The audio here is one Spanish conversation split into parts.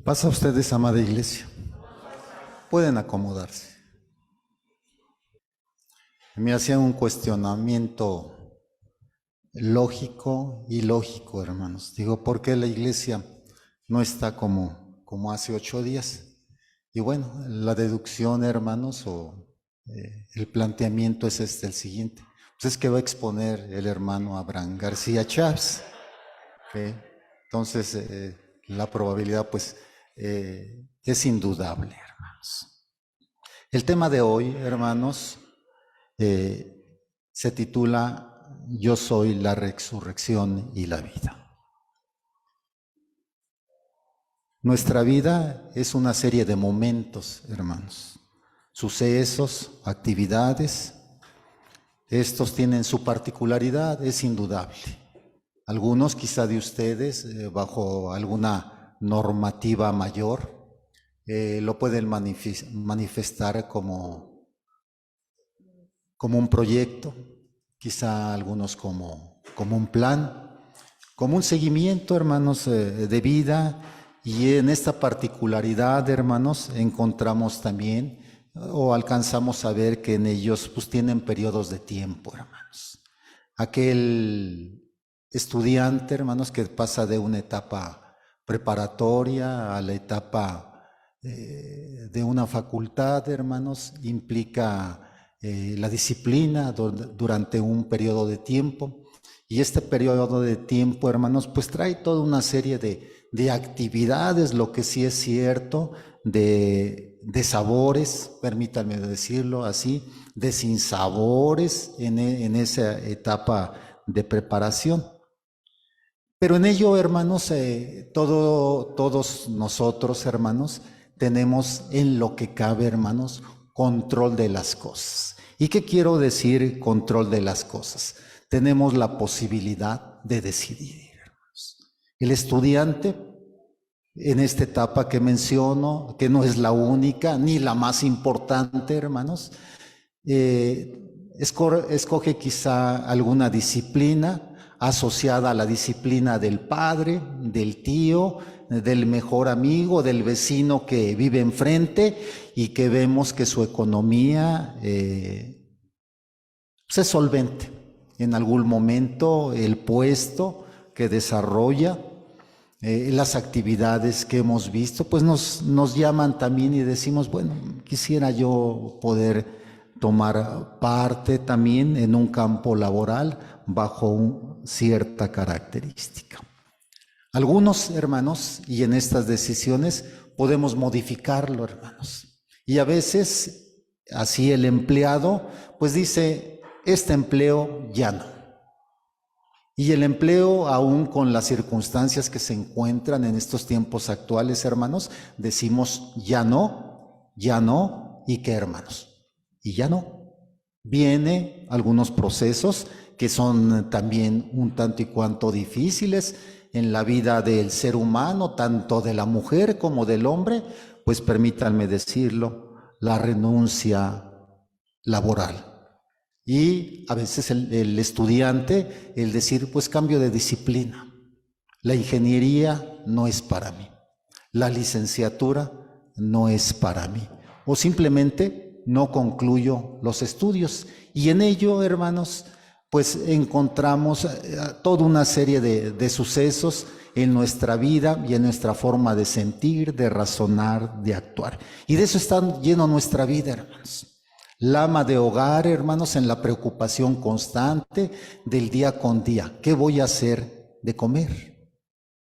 Pasa ustedes, amada iglesia. Pueden acomodarse. Me hacían un cuestionamiento lógico y lógico, hermanos. Digo, ¿por qué la iglesia no está como hace 8 días? Y bueno, la deducción, hermanos, o el planteamiento es el siguiente. Pues es que va a exponer el hermano Abraham García Chávez. ¿Ok? Entonces, la probabilidad, pues, es indudable, hermanos. El tema de hoy, hermanos, eh, se titula Yo soy la resurrección y la vida. Nuestra vida es una serie de momentos, hermanos, sucesos, actividades. Estos tienen su particularidad, es indudable. Algunos quizá de ustedes, bajo alguna normativa mayor, lo pueden manifestar como un proyecto, quizá algunos como un plan, como un seguimiento, hermanos, de vida. Y en esta particularidad, hermanos, encontramos también o alcanzamos a ver que en ellos pues tienen periodos de tiempo, hermanos. Aquel estudiante, hermanos, que pasa de una etapa preparatoria a la etapa de una facultad, hermanos, implica la disciplina durante un periodo de tiempo. Y este periodo de tiempo, hermanos, pues trae toda una serie de actividades, lo que sí es cierto, de sabores, permítanme decirlo así, de sinsabores en esa etapa de preparación. Pero en ello, hermanos, todos nosotros, hermanos, tenemos en lo que cabe, hermanos, control de las cosas. ¿Y qué quiero decir control de las cosas? Tenemos la posibilidad de decidir, hermanos. El estudiante, en esta etapa que menciono, que no es la única ni la más importante, hermanos, escoge quizá alguna disciplina asociada a la disciplina del padre, del tío, del mejor amigo, del vecino que vive enfrente y que vemos que su economía es solvente. En algún momento el puesto que desarrolla, las actividades que hemos visto, pues nos llaman también y decimos, bueno, quisiera yo poder tomar parte también en un campo laboral bajo cierta característica. Algunos, hermanos, y en estas decisiones podemos modificarlo, hermanos. Y a veces, así el empleado, pues dice, este empleo ya no. Y el empleo, aún con las circunstancias que se encuentran en estos tiempos actuales, hermanos, decimos ya no, ¿y qué, hermanos? Y ya no. Viene algunos procesos que son también un tanto y cuanto difíciles en la vida del ser humano, tanto de la mujer como del hombre, pues permítanme decirlo, la renuncia laboral. Y a veces el estudiante, el decir, pues cambio de disciplina. La ingeniería no es para mí. La licenciatura no es para mí. O simplemente no concluyo los estudios. Y en ello, hermanos, pues encontramos toda una serie de sucesos en nuestra vida y en nuestra forma de sentir, de razonar, de actuar. Y de eso está lleno nuestra vida, hermanos. La ama de hogar, hermanos, en la preocupación constante del día con día. ¿Qué voy a hacer de comer?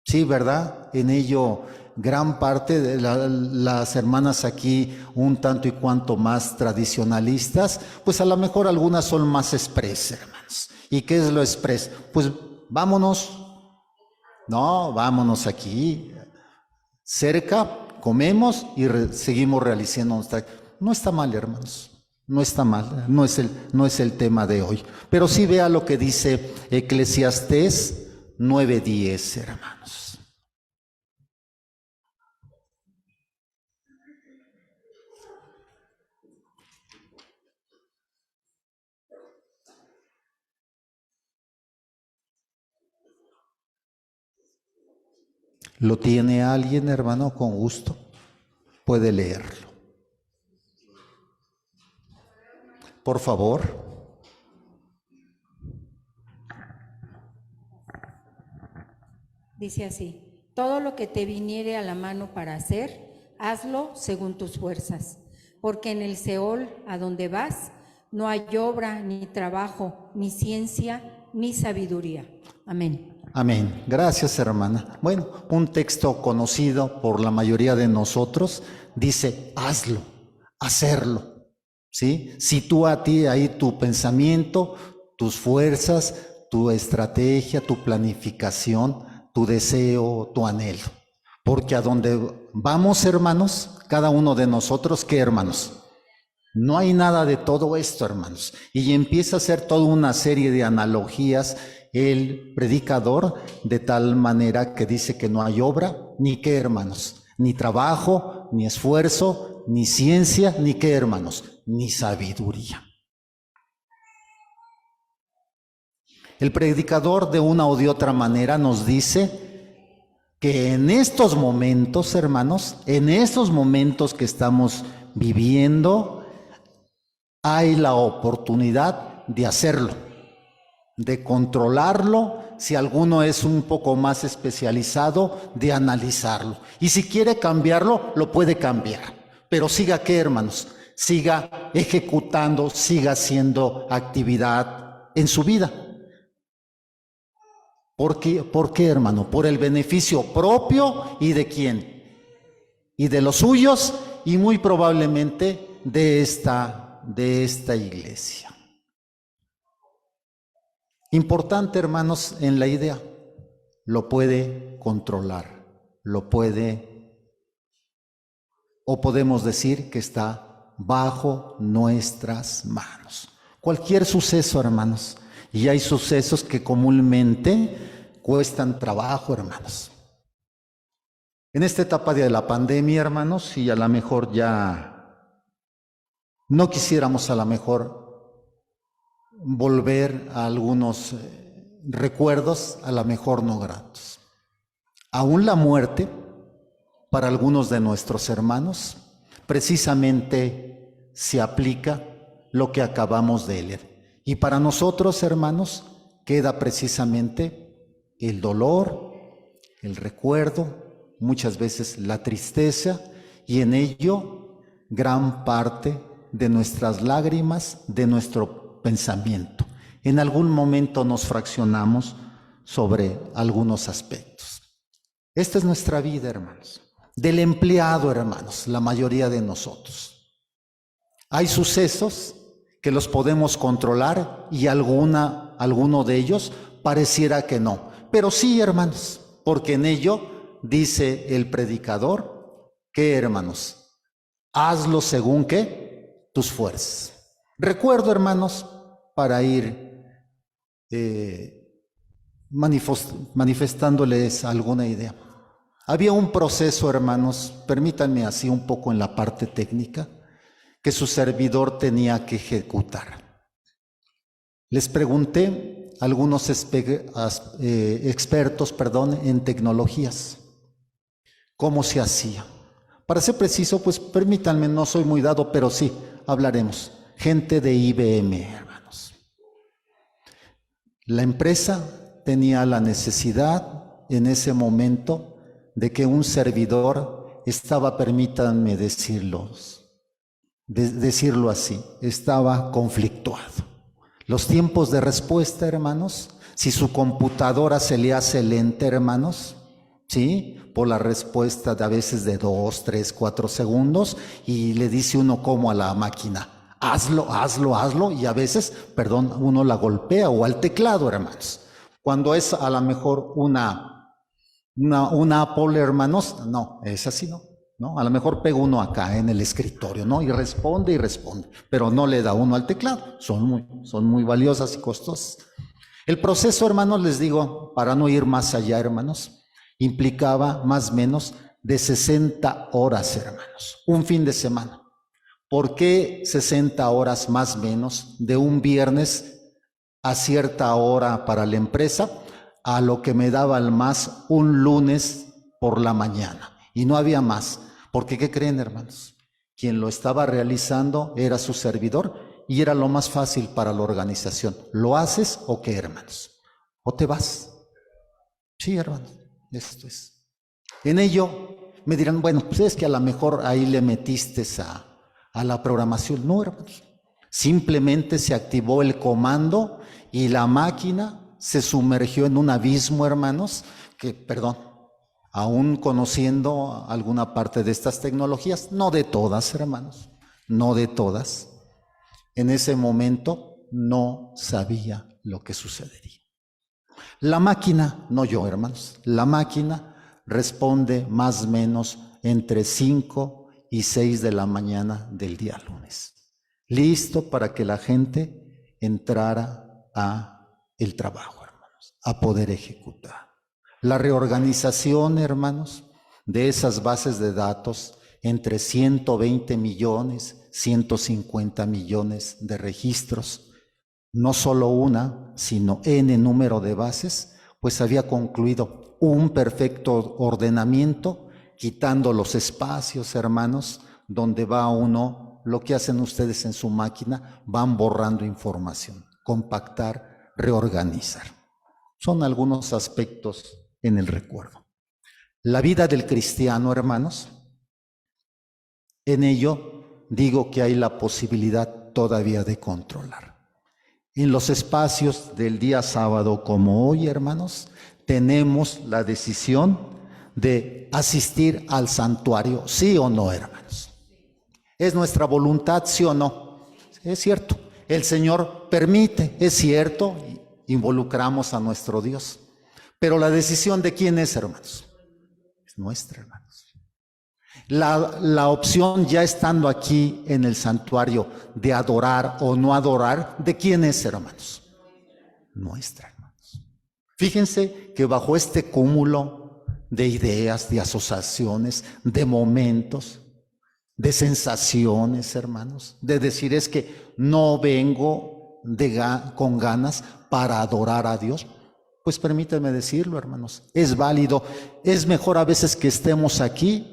Sí, ¿verdad? En ello, gran parte de las hermanas aquí, un tanto y cuanto más tradicionalistas, pues a lo mejor algunas son más express, hermanos. ¿Y qué es lo express? Pues vámonos, no, vámonos aquí, cerca, comemos y seguimos realizando nuestra... No está mal, hermanos. No está mal, no es el tema de hoy. Pero sí vea lo que dice Eclesiastés 9:10, hermanos. ¿Lo tiene alguien, hermano? Con gusto. Puede leerlo. Por favor. Dice así: todo lo que te viniere a la mano para hacer, hazlo según tus fuerzas, porque en el Seol, a donde vas, no hay obra, ni trabajo, ni ciencia, ni sabiduría. Amén. Amén. Gracias, hermana. Bueno, un texto conocido por la mayoría de nosotros dice, hazlo, hacerlo, ¿sí? Sitúa a ti ahí tu pensamiento, tus fuerzas, tu estrategia, tu planificación, tu deseo, tu anhelo. Porque a donde vamos, hermanos, cada uno de nosotros, ¿qué, hermanos? No hay nada de todo esto, hermanos. Y empieza a hacer toda una serie de analogías el predicador, de tal manera que dice que no hay obra, ni qué, hermanos, ni trabajo, ni esfuerzo, ni ciencia, ni qué, hermanos, ni sabiduría. El predicador de una o de otra manera nos dice que en estos momentos, hermanos, en estos momentos que estamos viviendo, hay la oportunidad de hacerlo, de controlarlo, si alguno es un poco más especializado, de analizarlo. Y si quiere cambiarlo, lo puede cambiar. Pero siga, ¿qué, hermanos? Siga ejecutando, siga haciendo actividad en su vida. ¿Por qué, hermano? Por el beneficio propio y de quién. Y de los suyos y muy probablemente de esta iglesia. Importante, hermanos, en la idea, lo puede controlar, lo puede, o podemos decir que está bajo nuestras manos. Cualquier suceso, hermanos, y hay sucesos que comúnmente cuestan trabajo, hermanos. En esta etapa de la pandemia, hermanos, y a lo mejor ya no quisiéramos a lo mejor volver a algunos recuerdos, a lo mejor no gratos. Aún la muerte, para algunos de nuestros hermanos, precisamente se aplica lo que acabamos de leer. Y para nosotros, hermanos, queda precisamente el dolor, el recuerdo, muchas veces la tristeza, y en ello gran parte de nuestras lágrimas, de nuestro pensamiento. En algún momento nos fraccionamos sobre algunos aspectos. Esta es nuestra vida, hermanos. Del empleado, hermanos, la mayoría de nosotros. Hay sucesos que los podemos controlar y alguno de ellos pareciera que no. Pero sí, hermanos, porque en ello dice el predicador que, hermanos, hazlo según ¿qué? Tus fuerzas. Recuerdo, hermanos, para ir manifestándoles alguna idea. Había un proceso, hermanos, permítanme así un poco en la parte técnica, que su servidor tenía que ejecutar. Les pregunté a algunos expertos en tecnologías, ¿cómo se hacía? Para ser preciso, pues permítanme, no soy muy dado, pero sí, hablaremos. Gente de IBM, hermanos. La empresa tenía la necesidad en ese momento de que un servidor estaba, permítanme decirlo así, estaba conflictuado. Los tiempos de respuesta, hermanos, si su computadora se le hace lenta, hermanos, ¿sí? Por la respuesta de a veces de 2, 3, 4 segundos, y le dice uno como a la máquina, hazlo, y a veces, uno la golpea o al teclado, hermanos. Cuando es a lo mejor una Apple, hermanos, no, es así, ¿no? A lo mejor pega uno acá en el escritorio, ¿no? Y responde, pero no le da uno al teclado. Son muy valiosas y costosas. El proceso, hermanos, les digo, para no ir más allá, hermanos, implicaba más o menos de 60 horas, hermanos, un fin de semana. ¿Por qué 60 horas más o menos de un viernes a cierta hora para la empresa, a lo que me daba al más un lunes por la mañana y no había más. Porque, ¿qué creen, hermanos? Quien lo estaba realizando era su servidor y era lo más fácil para la organización. ¿Lo haces o qué, hermanos? ¿O te vas? Sí, hermanos, esto es. En ello me dirán, bueno, pues es que a lo mejor ahí le metiste a la programación. No, hermanos. Simplemente se activó el comando y la máquina se sumergió en un abismo, hermanos, que, perdón, aún conociendo alguna parte de estas tecnologías, no de todas, hermanos, no de todas, en ese momento no sabía lo que sucedería. La máquina, no yo, hermanos, la máquina responde más o menos entre 5 y 6 de la mañana del día lunes, listo para que la gente entrara a el trabajo, hermanos, a poder ejecutar. La reorganización, hermanos, de esas bases de datos entre 120 millones, 150 millones de registros, no solo una, sino n número de bases, pues había concluido un perfecto ordenamiento, quitando los espacios, hermanos, donde va uno, lo que hacen ustedes en su máquina, van borrando información, compactar, reorganizar. Son algunos aspectos en el recuerdo. La vida del cristiano, hermanos, en ello digo que hay la posibilidad todavía de controlar. En los espacios del día sábado como hoy, hermanos, tenemos la decisión de asistir al santuario, sí o no, hermanos. ¿Es nuestra voluntad, sí o no? Es cierto. El Señor permite, es cierto, involucramos a nuestro Dios. Pero la decisión de quién es, hermanos, es nuestra, hermanos. La opción, ya estando aquí en el santuario, de adorar o no adorar, ¿de quién es, hermanos? Nuestra, hermanos. Fíjense que bajo este cúmulo de ideas, de asociaciones, de momentos, de sensaciones, hermanos, de decir es que no vengo con ganas para adorar a Dios, pues permítanme decirlo, hermanos, es válido. Es mejor a veces que estemos aquí,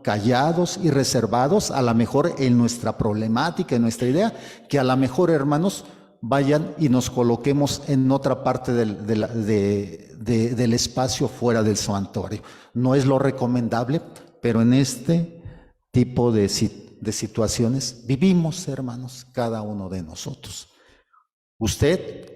callados y reservados, a lo mejor en nuestra problemática, en nuestra idea, que a lo mejor, hermanos, vayan y nos coloquemos en otra parte del espacio fuera del santuario. No es lo recomendable, pero en este tipo de situaciones vivimos, hermanos, cada uno de nosotros. Usted,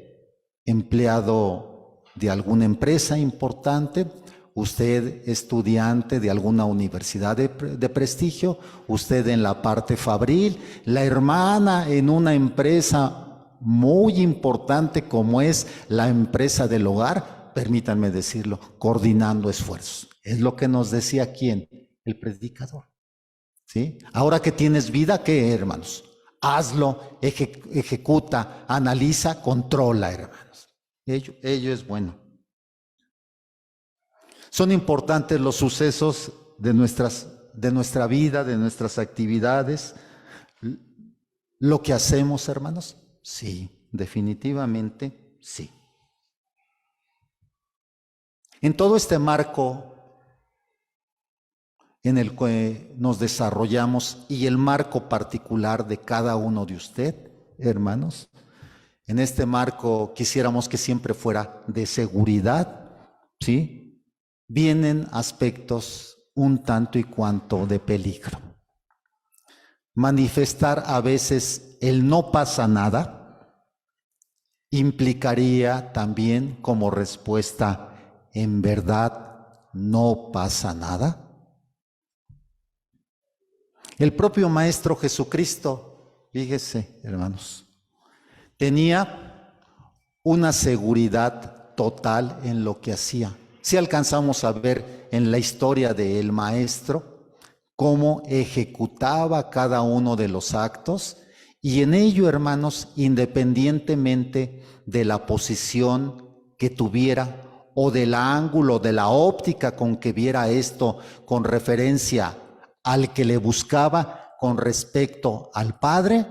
empleado de alguna empresa importante, usted estudiante de alguna universidad de prestigio, usted en la parte fabril, la hermana en una empresa muy importante como es la empresa del hogar, permítanme decirlo, coordinando esfuerzos. Es lo que nos decía ¿quién? El predicador. ¿Sí? Ahora que tienes vida, ¿qué, hermanos? Hazlo, ejecuta, analiza, controla, hermanos. Ello es bueno. Son importantes los sucesos de nuestra vida, de nuestras actividades. ¿Lo que hacemos, hermanos? Sí, definitivamente sí. En todo este marco en el que nos desarrollamos y el marco particular de cada uno de usted, hermanos, en este marco quisiéramos que siempre fuera de seguridad, ¿sí? Vienen aspectos un tanto y cuanto de peligro. Manifestar a veces el no pasa nada implicaría también como respuesta, en verdad no pasa nada. El propio Maestro Jesucristo, fíjese, hermanos, tenía una seguridad total en lo que hacía. Si alcanzamos a ver en la historia del Maestro cómo ejecutaba cada uno de los actos, y en ello, hermanos, independientemente de la posición que tuviera o del ángulo, de la óptica con que viera esto con referencia al que le buscaba con respecto al Padre,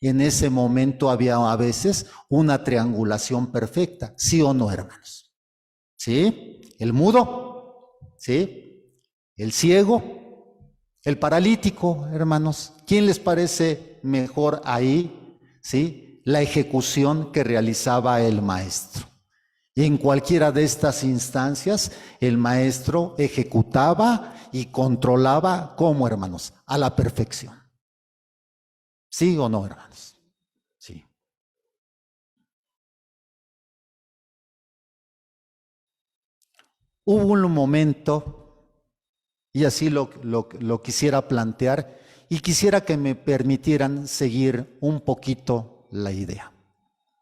en ese momento había a veces una triangulación perfecta, ¿sí o no, hermanos? ¿Sí? ¿El mudo? ¿sí? El ciego, el paralítico, hermanos. ¿Quién les parece mejor ahí, sí? La ejecución que realizaba el maestro. Y en cualquiera de estas instancias, el maestro ejecutaba y controlaba, ¿cómo, hermanos? A la perfección. ¿Sí o no, hermanos? Sí. Hubo un momento, y así lo quisiera plantear, y quisiera que me permitieran seguir un poquito la idea.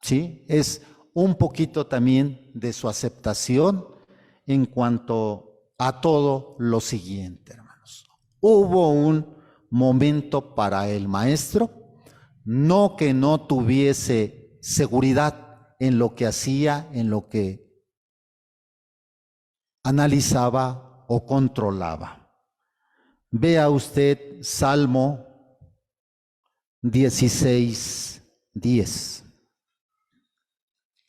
¿Sí? Es un poquito también de su aceptación en cuanto a todo lo siguiente, hermanos. Hubo un momento para el maestro, no que no tuviese seguridad en lo que hacía, en lo que analizaba o controlaba. Vea usted Salmo 16:10.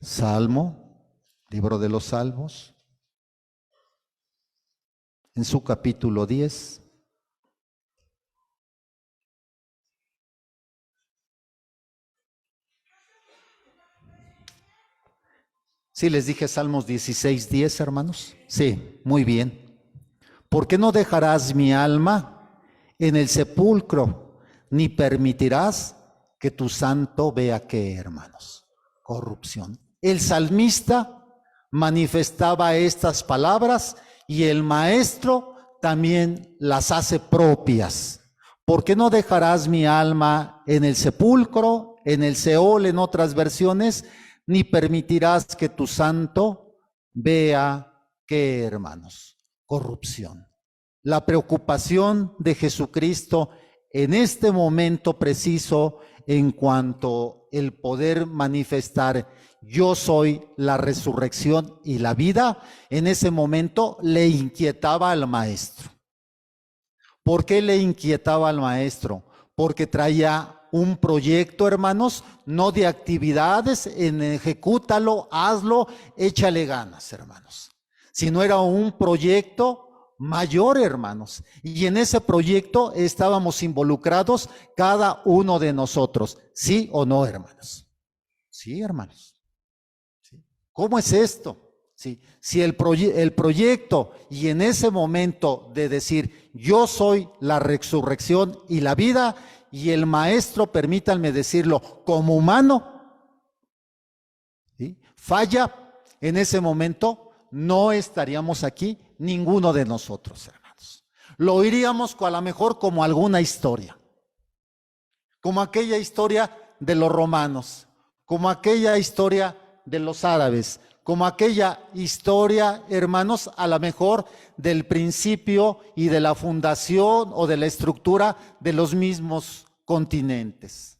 Salmo, libro de los Salmos, en su capítulo 10. ¿Sí les dije Salmos 16:10, hermanos? Sí, muy bien. ¿Por qué no dejarás mi alma en el sepulcro, ni permitirás que tu santo vea qué, hermanos? Corrupción. El salmista manifestaba estas palabras y el maestro también las hace propias. ¿Por qué no dejarás mi alma en el sepulcro, en el Seol, en otras versiones, ni permitirás que tu santo vea qué, hermanos? Corrupción. La preocupación de Jesucristo en este momento preciso en cuanto el poder manifestar yo soy la resurrección y la vida, en ese momento le inquietaba al maestro. ¿Por qué le inquietaba al maestro? Porque traía un proyecto, hermanos, no de actividades, en ejecútalo, hazlo, échale ganas, hermanos. Sino era un proyecto mayor, hermanos. Y en ese proyecto estábamos involucrados cada uno de nosotros. ¿Sí o no, hermanos? Sí, hermanos. ¿Sí? ¿Cómo es esto? ¿Sí? Si el proyecto y en ese momento de decir yo soy la resurrección y la vida, y el maestro, permítanme decirlo, como humano, ¿sí? Falla en ese momento, no estaríamos aquí ninguno de nosotros, hermanos. Lo oiríamos a lo mejor como alguna historia, como aquella historia de los romanos, como aquella historia de los árabes, como aquella historia, hermanos, a lo mejor del principio y de la fundación o de la estructura de los mismos continentes.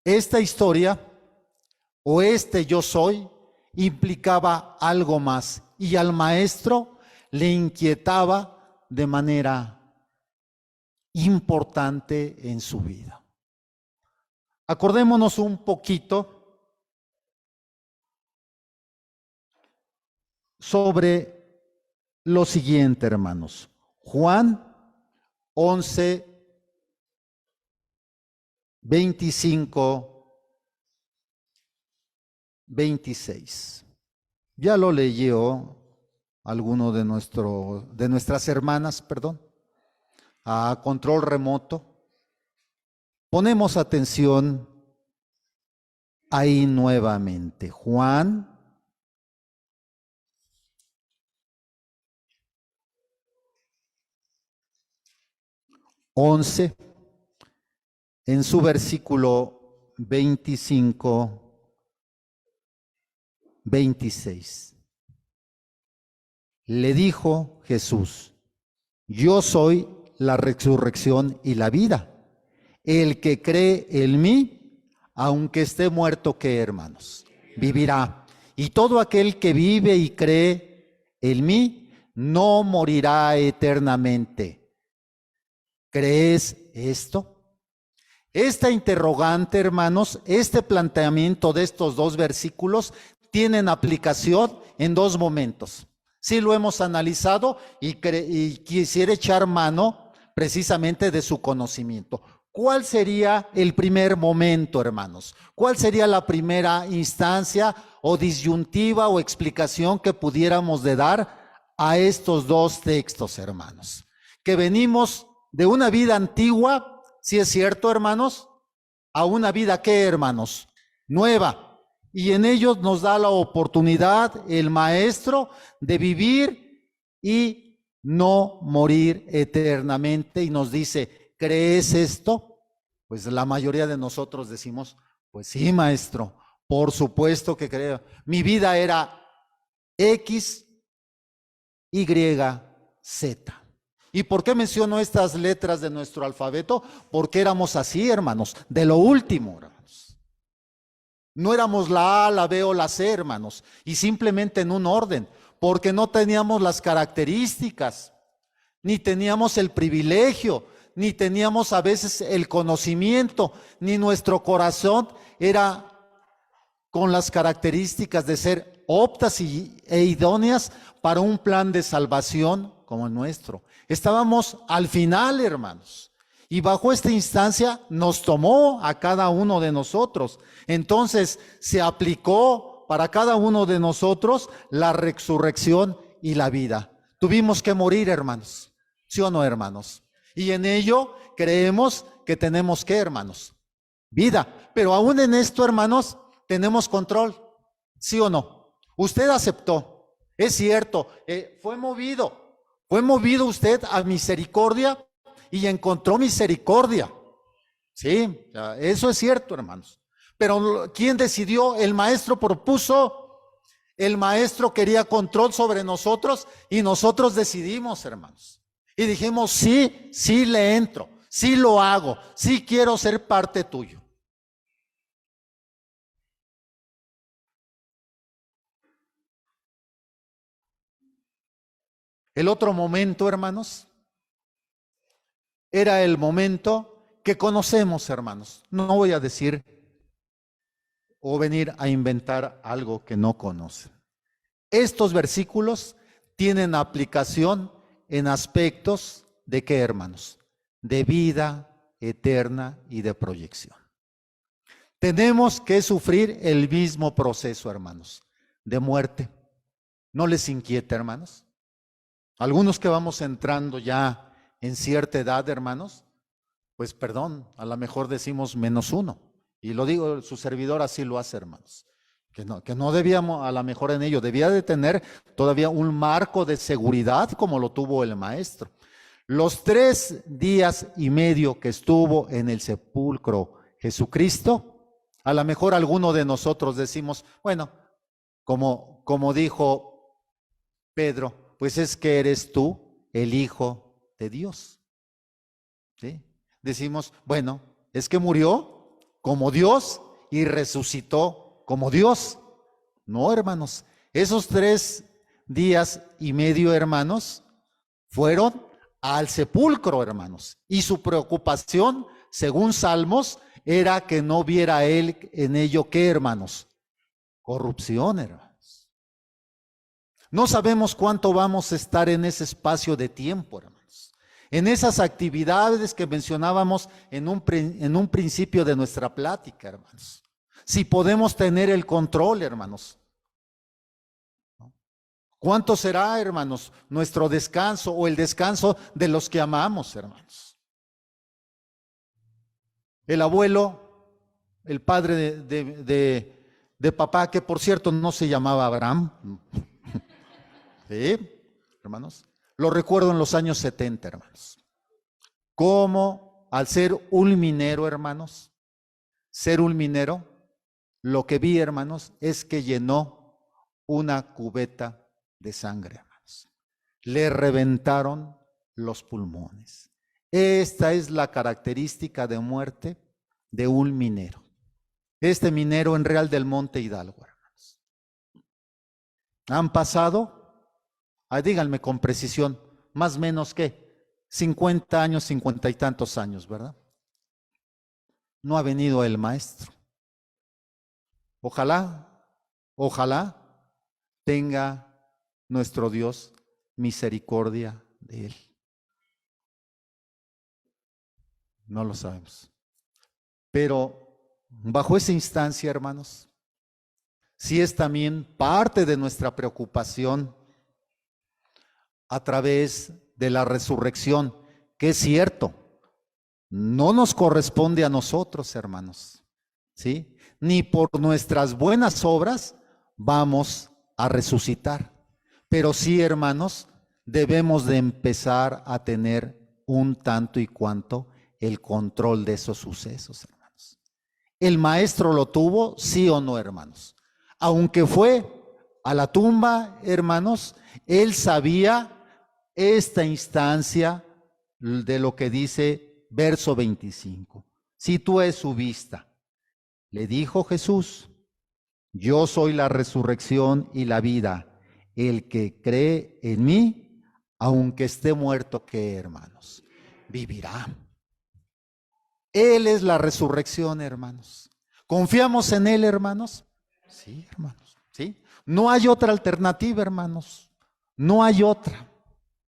Esta historia o este yo soy implicaba algo más y al maestro le inquietaba de manera importante en su vida. Acordémonos un poquito sobre lo siguiente, hermanos. Juan 11, 25, 26. Ya lo leyó alguno de nuestras hermanas, a control remoto. Ponemos atención ahí nuevamente. Juan 11, en su versículo 25, 26. Le dijo Jesús: yo soy la resurrección y la vida. El que cree en mí, aunque esté muerto, ¿qué, hermanos? Vivirá. Y todo aquel que vive y cree en mí, no morirá eternamente. ¿Crees esto? Esta interrogante, hermanos, este planteamiento de estos dos versículos tienen aplicación en dos momentos. Sí lo hemos analizado y quisiera echar mano precisamente de su conocimiento. ¿Cuál sería el primer momento, hermanos? ¿Cuál sería la primera instancia o disyuntiva o explicación que pudiéramos de dar a estos dos textos, hermanos? Que venimos de una vida antigua, ¿sí es cierto, hermanos? A una vida, ¿qué, hermanos? Nueva. Y en ellos nos da la oportunidad el Maestro de vivir y no morir eternamente. Y nos dice, ¿crees esto? Pues la mayoría de nosotros decimos, pues sí, Maestro, por supuesto que creo. Mi vida era X, Y, Z. ¿Y por qué menciono estas letras de nuestro alfabeto? Porque éramos así, hermanos, de lo último, hermanos. No éramos la A, la B o la C, hermanos, y simplemente en un orden, porque no teníamos las características, ni teníamos el privilegio, ni teníamos a veces el conocimiento, ni nuestro corazón era con las características de ser aptas e idóneas para un plan de salvación como el nuestro. Estábamos al final, hermanos, y bajo esta instancia nos tomó a cada uno de nosotros. Entonces se aplicó para cada uno de nosotros la resurrección y la vida. Tuvimos que morir, hermanos, ¿sí o no, hermanos? Y en ello creemos que tenemos que, hermanos, vida. Pero aún en esto, hermanos, tenemos control, ¿sí o no? Usted aceptó, es cierto, fue movido usted a misericordia y encontró misericordia. Sí, eso es cierto, hermanos. Pero ¿quién decidió? El Maestro propuso, el Maestro quería control sobre nosotros y nosotros decidimos, hermanos. Y dijimos, sí, sí le entro, sí lo hago, sí quiero ser parte tuyo. El otro momento, hermanos, era el momento que conocemos, hermanos. No voy a decir o venir a inventar algo que no conocen. Estos versículos tienen aplicación en aspectos de qué, hermanos, de vida eterna y de proyección. Tenemos que sufrir el mismo proceso, hermanos, de muerte. ¿No les inquieta, hermanos? Algunos que vamos entrando ya en cierta edad, hermanos, pues perdón, a lo mejor decimos -1. Y lo digo, su servidor así lo hace, hermanos. Que no debíamos, a lo mejor en ello, debía de tener todavía un marco de seguridad como lo tuvo el Maestro. Los 3 días y medio que estuvo en el sepulcro Jesucristo, a lo mejor alguno de nosotros decimos, bueno, como dijo Pedro, pues es que eres tú el Hijo de Dios. ¿Sí? Decimos, bueno, es que murió como Dios y resucitó como Dios. No, hermanos, esos 3 días y medio, hermanos, fueron al sepulcro, hermanos, y su preocupación, según Salmos, era que no viera él en ello, ¿qué, hermanos? Corrupción, hermanos. No sabemos cuánto vamos a estar en ese espacio de tiempo, hermanos, en esas actividades que mencionábamos en un principio de nuestra plática, hermanos. Si podemos tener el control, hermanos. ¿Cuánto será, hermanos, nuestro descanso o el descanso de los que amamos, hermanos? El abuelo, el padre de papá, que por cierto no se llamaba Abraham, ¿sí, hermanos? Lo recuerdo en los años 70, hermanos. Como al ser un minero, hermanos, lo que vi, hermanos, es que llenó una cubeta de sangre, hermanos. Le reventaron los pulmones. Esta es la característica de muerte de un minero. Este minero en Real del Monte Hidalgo, hermanos. Han pasado, díganme con precisión, más o menos ¿qué? 50 años, 50 y tantos años, ¿verdad? No ha venido el Maestro. Ojalá ojalá tenga nuestro Dios misericordia de él. No lo sabemos. Pero bajo esa instancia, hermanos, sí es también parte de nuestra preocupación a través de la resurrección, que es cierto, no nos corresponde a nosotros, hermanos, ¿sí? Ni por nuestras buenas obras vamos a resucitar. Pero sí, hermanos, debemos de empezar a tener un tanto y cuanto el control de esos sucesos, hermanos. ¿El maestro lo tuvo, sí o no, hermanos? Aunque fue a la tumba, hermanos, él sabía esta instancia de lo que dice verso 25. Si tú es su vista, le dijo Jesús, yo soy la resurrección y la vida. El que cree en mí, aunque esté muerto, ¿qué, hermanos? Vivirá. Él es la resurrección, hermanos. ¿Confiamos en él, hermanos? Sí, hermanos, sí. No hay otra alternativa, hermanos. No hay otra.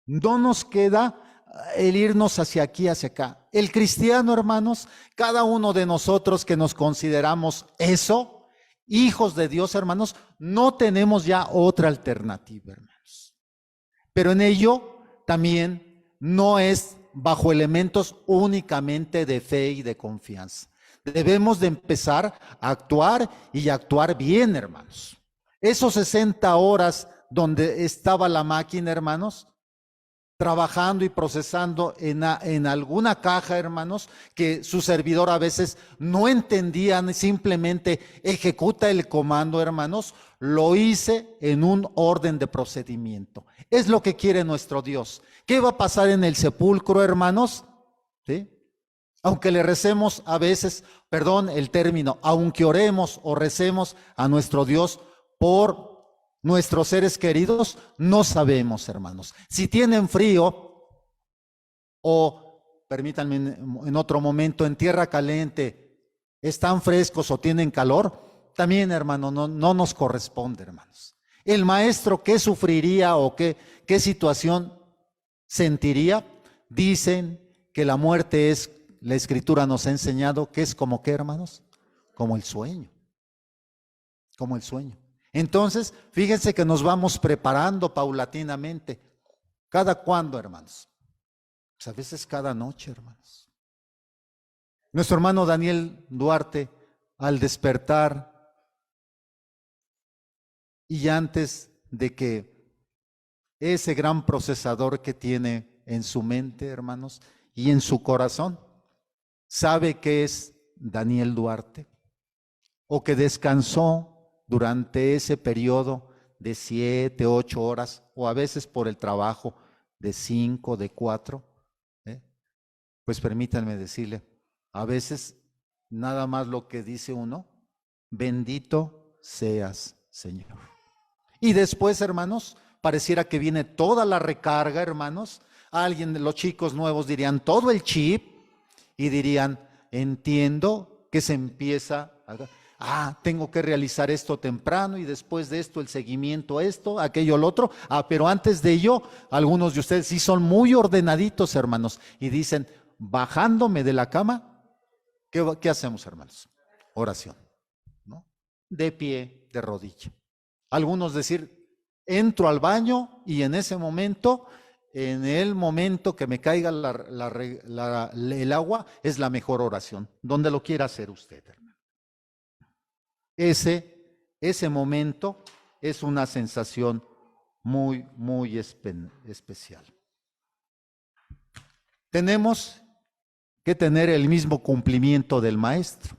No nos queda el irnos hacia aquí, hacia acá. El cristiano, hermanos, cada uno de nosotros que nos consideramos eso, hijos de Dios, hermanos, no tenemos ya otra alternativa, hermanos. Pero en ello también no es bajo elementos únicamente de fe y de confianza. Debemos de empezar a actuar y actuar bien, hermanos. Esos 60 horas donde estaba la máquina, hermanos, trabajando y procesando en alguna caja, hermanos, que su servidor a veces no entendía, simplemente ejecuta el comando, hermanos, lo hice en un orden de procedimiento. Es lo que quiere nuestro Dios. ¿Qué va a pasar en el sepulcro, hermanos? ¿Sí? Aunque le recemos a veces, perdón el término, aunque oremos o recemos a nuestro Dios por nuestros seres queridos, no sabemos, hermanos. Si tienen frío o, permítanme en otro momento, en tierra caliente, están frescos o tienen calor, también, hermano, no nos corresponde, hermanos. El maestro, ¿qué sufriría o qué situación sentiría? Dicen que la muerte es, la Escritura nos ha enseñado que es como ¿qué, hermanos? Como el sueño. Como el sueño. Entonces, fíjense que nos vamos preparando paulatinamente. ¿Cada cuándo, hermanos? Pues a veces cada noche, hermanos. Nuestro hermano Daniel Duarte, al despertar y antes de que ese gran procesador que tiene en su mente, hermanos, y en su corazón, sabe que es Daniel Duarte, o que descansó durante ese periodo de 7, 8 horas, o a veces por el trabajo de 5, de 4, pues permítanme decirle, a veces nada más lo que dice uno, bendito seas, Señor. Y después, hermanos, pareciera que viene toda la recarga, hermanos. Alguien de los chicos nuevos dirían todo el chip y dirían, entiendo que se empieza a... tengo que realizar esto temprano y después de esto el seguimiento, esto, aquello, lo otro. Pero antes de ello, algunos de ustedes sí son muy ordenaditos, hermanos, y dicen, bajándome de la cama, ¿qué hacemos, hermanos? Oración, ¿no? De pie, de rodilla. Algunos decir, entro al baño y en ese momento, en el momento que me caiga el agua, es la mejor oración, donde lo quiera hacer usted, hermano. Ese momento es una sensación muy, muy especial. Tenemos que tener el mismo cumplimiento del Maestro.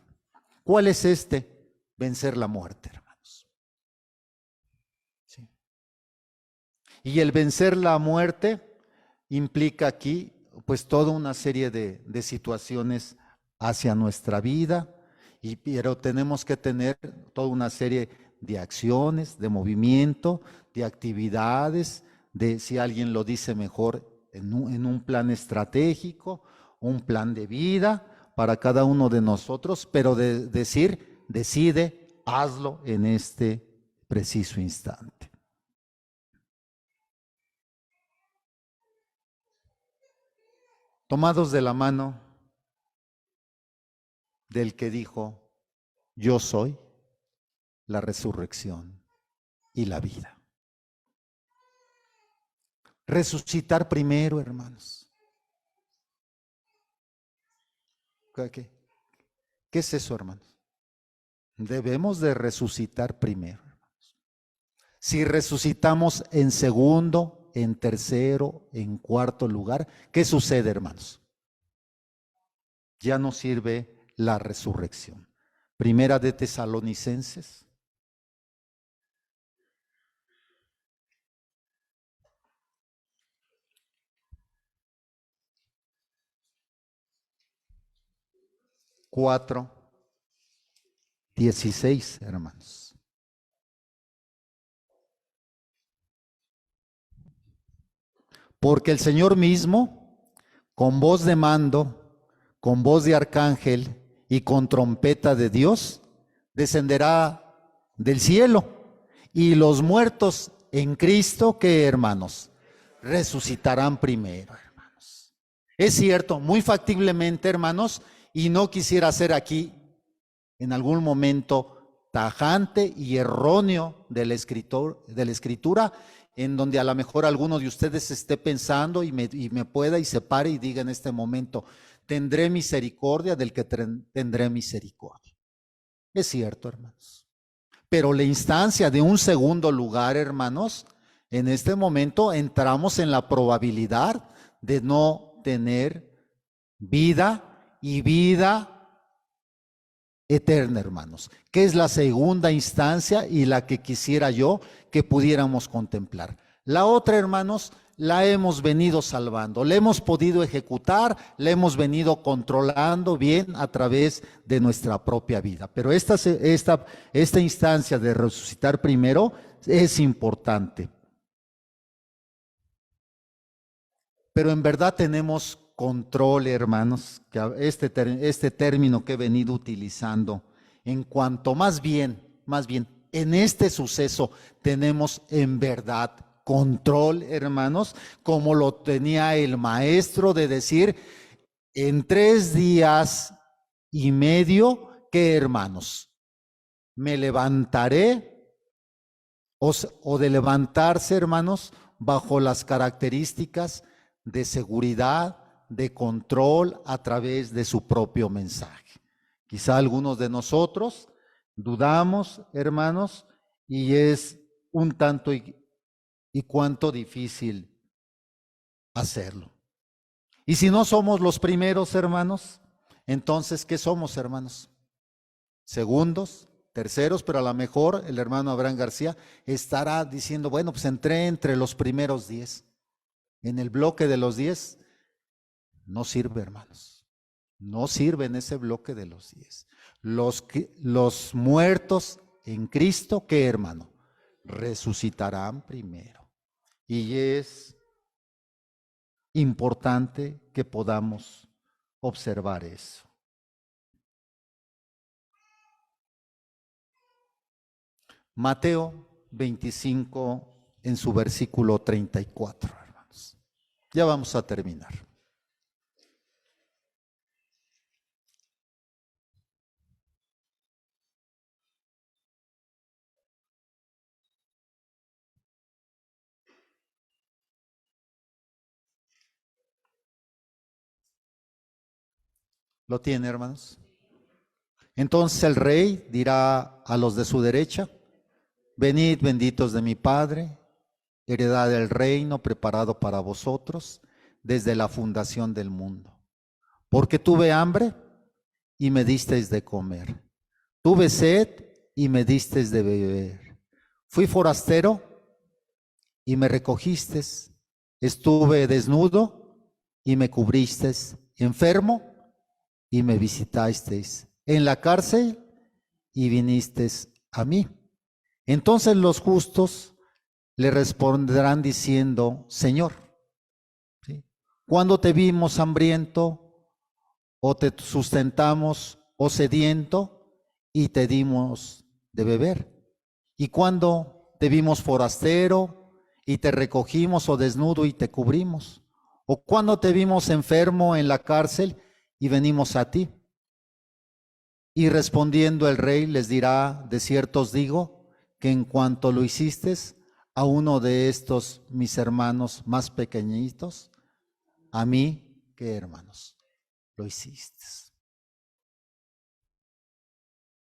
¿Cuál es este? Vencer la muerte, hermanos. ¿Sí? Y el vencer la muerte implica aquí, pues, toda una serie de situaciones hacia nuestra vida, pero tenemos que tener toda una serie de acciones, de movimiento, de actividades, de, si alguien lo dice mejor, en un plan estratégico, un plan de vida para cada uno de nosotros, pero de decir, decide, hazlo en este preciso instante. Tomados de la mano del que dijo, yo soy la resurrección y la vida. Resucitar primero, hermanos. ¿Qué es eso, hermanos? Debemos de resucitar primero, hermanos. Si resucitamos en segundo, en tercero, en cuarto lugar, ¿qué sucede, hermanos? Ya no sirve la resurrección. Primera de Tesalonicenses. Cuatro, 16, hermanos. Porque el Señor mismo, con voz de mando, con voz de arcángel y con trompeta de Dios, descenderá del cielo, y los muertos en Cristo, ¿qué, hermanos? Resucitarán primero, hermanos. Es cierto, muy factiblemente, hermanos, y no quisiera hacer aquí en algún momento tajante y erróneo de la escritura, en donde a lo mejor alguno de ustedes esté pensando y me pueda y se pare y diga en este momento, tendré misericordia del que tendré misericordia. Es cierto, hermanos. Pero la instancia de un segundo lugar, hermanos, en este momento entramos en la probabilidad de no tener vida y vida eterna, hermanos, que es la segunda instancia y la que quisiera yo que pudiéramos contemplar. La otra, hermanos, la hemos venido salvando, la hemos podido ejecutar, la hemos venido controlando bien a través de nuestra propia vida. Pero esta instancia de resucitar primero es importante. Pero en verdad tenemos control, hermanos, que este término que he venido utilizando, en cuanto más bien, en este suceso tenemos en verdad control, hermanos, como lo tenía el maestro de decir, en 3 días y medio, ¿qué, hermanos? Me levantaré, o de levantarse, hermanos, bajo las características de seguridad, de control a través de su propio mensaje. Quizá algunos de nosotros dudamos, hermanos, y es un tanto y cuanto difícil hacerlo. Y si no somos los primeros, hermanos, entonces, ¿qué somos, hermanos? Segundos, terceros, pero a lo mejor el hermano Abraham García estará diciendo, bueno, pues entré entre los primeros 10. En el bloque de los 10, no sirve, hermanos. No sirve en ese bloque de los 10. Los muertos en Cristo, ¿qué, hermano? Resucitarán primero. Y es importante que podamos observar eso. Mateo 25 en su versículo 34, hermanos. Ya vamos a terminar. ¿Lo tiene, hermanos? Entonces el rey dirá a los de su derecha, venid benditos de mi Padre, heredad del reino preparado para vosotros desde la fundación del mundo. Porque tuve hambre y me disteis de comer, tuve sed y me disteis de beber, fui forastero y me recogisteis, estuve desnudo y me cubristeis, enfermo y me visitasteis, en la cárcel y vinisteis a mí. Entonces los justos le responderán diciendo, Señor, ¿sí? ¿Cuándo te vimos hambriento o te sustentamos o sediento y te dimos de beber? ¿Y cuándo te vimos forastero y te recogimos, o desnudo y te cubrimos? ¿O cuándo te vimos enfermo en la cárcel y venimos a ti? Y respondiendo el rey les dirá: de cierto os digo que en cuanto lo hiciste a uno de estos mis hermanos más pequeñitos, a mí, ¿qué hermanos? Lo hiciste.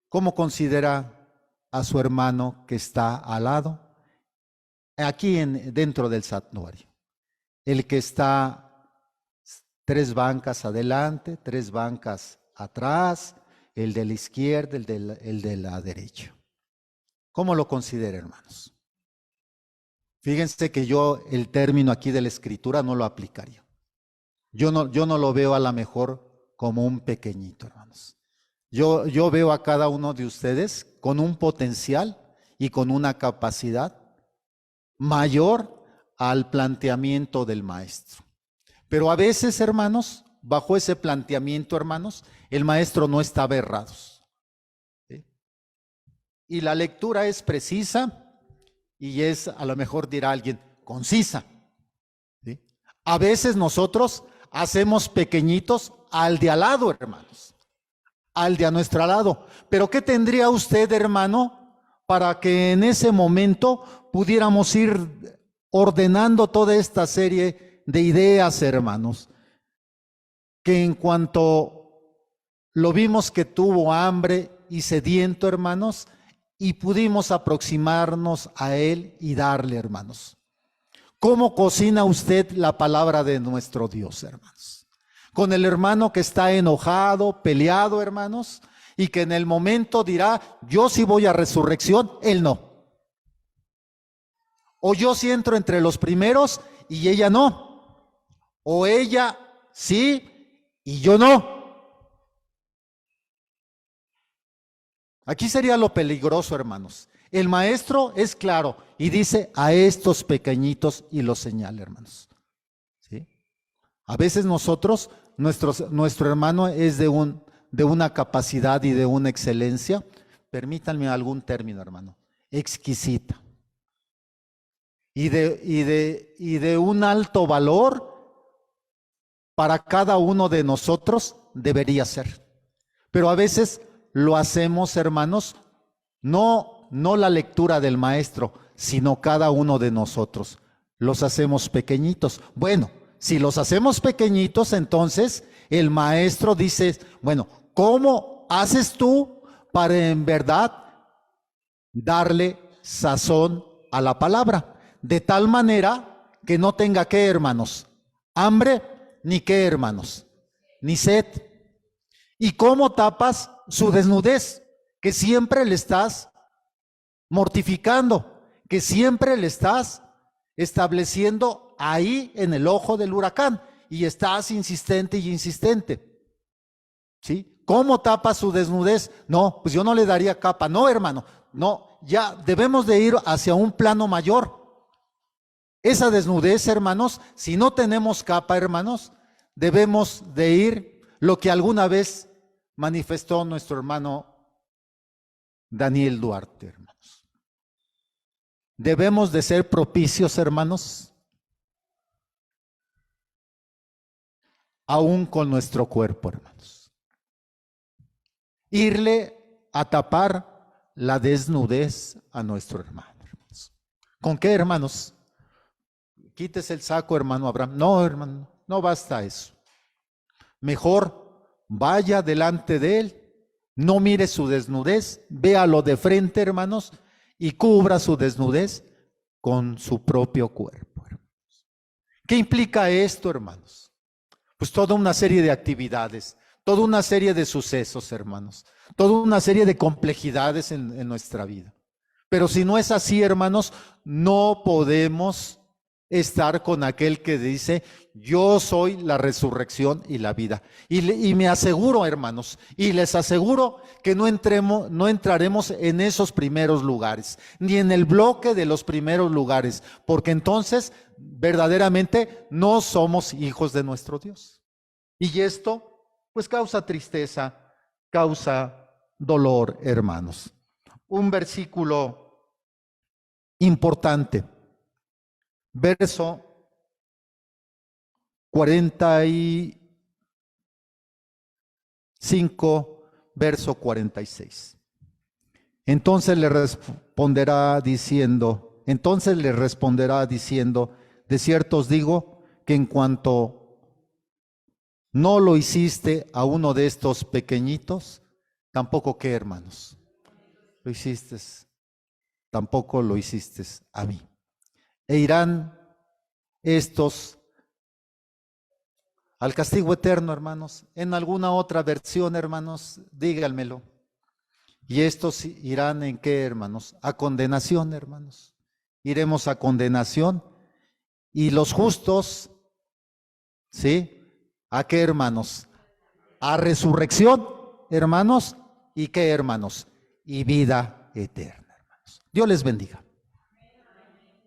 ¿Cómo considera a su hermano que está al lado? Aquí dentro del santuario. El que está 3 bancas adelante, 3 bancas atrás, el de la izquierda, el de la derecha. ¿Cómo lo considera, hermanos? Fíjense que yo el término aquí de la escritura no lo aplicaría. Yo no lo veo a lo mejor como un pequeñito, hermanos. Yo veo a cada uno de ustedes con un potencial y con una capacidad mayor al planteamiento del maestro. Pero a veces, hermanos, bajo ese planteamiento, hermanos, el maestro no está errado. ¿Sí? Y la lectura es precisa y es, a lo mejor dirá alguien, concisa. ¿Sí? A veces nosotros hacemos pequeñitos al de al lado, hermanos, al de a nuestro lado. Pero ¿qué tendría usted, hermano, para que en ese momento pudiéramos ir ordenando toda esta serie de ideas, hermanos? Que en cuanto lo vimos que tuvo hambre y sediento, hermanos, y pudimos aproximarnos a él y darle, hermanos. ¿Cómo cocina usted la palabra de nuestro Dios, hermanos? Con el hermano que está enojado, peleado, hermanos, y que en el momento dirá: yo sí voy a resurrección, él no. O yo sí entro entre los primeros y ella no. O ella sí y yo no. Aquí sería lo peligroso, hermanos. El maestro es claro y dice: a estos pequeñitos, y los señala, hermanos. ¿Sí? A veces nosotros, nuestro hermano es de una capacidad y de una excelencia, permítanme algún término, hermano, exquisita. Y de un alto valor para cada uno de nosotros debería ser. Pero a veces lo hacemos, hermanos, no la lectura del maestro, sino cada uno de nosotros. Los hacemos pequeñitos. Bueno, si los hacemos pequeñitos, entonces el maestro dice: bueno, ¿cómo haces tú para en verdad darle sazón a la palabra? De tal manera que no tenga, ¿qué, hermanos? Hambre, ni qué, hermanos, ni sed. ¿Y cómo tapas su desnudez? Que siempre le estás mortificando, que siempre le estás estableciendo ahí en el ojo del huracán, y estás insistente y insistente. ¿Sí? ¿Cómo tapa su desnudez? No, pues yo no le daría capa. No, hermano, no, ya debemos de ir hacia un plano mayor. Esa desnudez, hermanos, si no tenemos capa, hermanos, debemos de ir lo que alguna vez manifestó nuestro hermano Daniel Duarte, hermanos. Debemos de ser propicios, hermanos, aún con nuestro cuerpo, hermanos. Irle a tapar la desnudez a nuestro hermano, hermanos. ¿Con qué, hermanos? Quítese el saco, hermano Abraham. No, hermano, no basta eso. Mejor vaya delante de él, no mire su desnudez, véalo de frente, hermanos, y cubra su desnudez con su propio cuerpo, hermanos. ¿Qué implica esto, hermanos? Pues toda una serie de actividades, toda una serie de sucesos, hermanos, toda una serie de complejidades en nuestra vida. Pero si no es así, hermanos, no podemos estar con aquel que dice: yo soy la resurrección y la vida. Y me aseguro, hermanos, y les aseguro que no entraremos en esos primeros lugares, ni en el bloque de los primeros lugares, porque entonces verdaderamente no somos hijos de nuestro Dios. Y esto pues causa tristeza, causa dolor, hermanos. Un versículo importante. Verso 45, verso 46. Entonces le responderá diciendo, de cierto os digo que en cuanto no lo hiciste a uno de estos pequeñitos, tampoco qué, hermanos, lo hiciste, tampoco lo hiciste a mí. E irán estos al castigo eterno, hermanos. En alguna otra versión, hermanos, díganmelo. Y estos irán ¿en qué, hermanos? A condenación, hermanos. Iremos a condenación. Y los justos, ¿sí? ¿A qué, hermanos? A resurrección, hermanos. ¿Y qué, hermanos? Y vida eterna, hermanos. Dios les bendiga.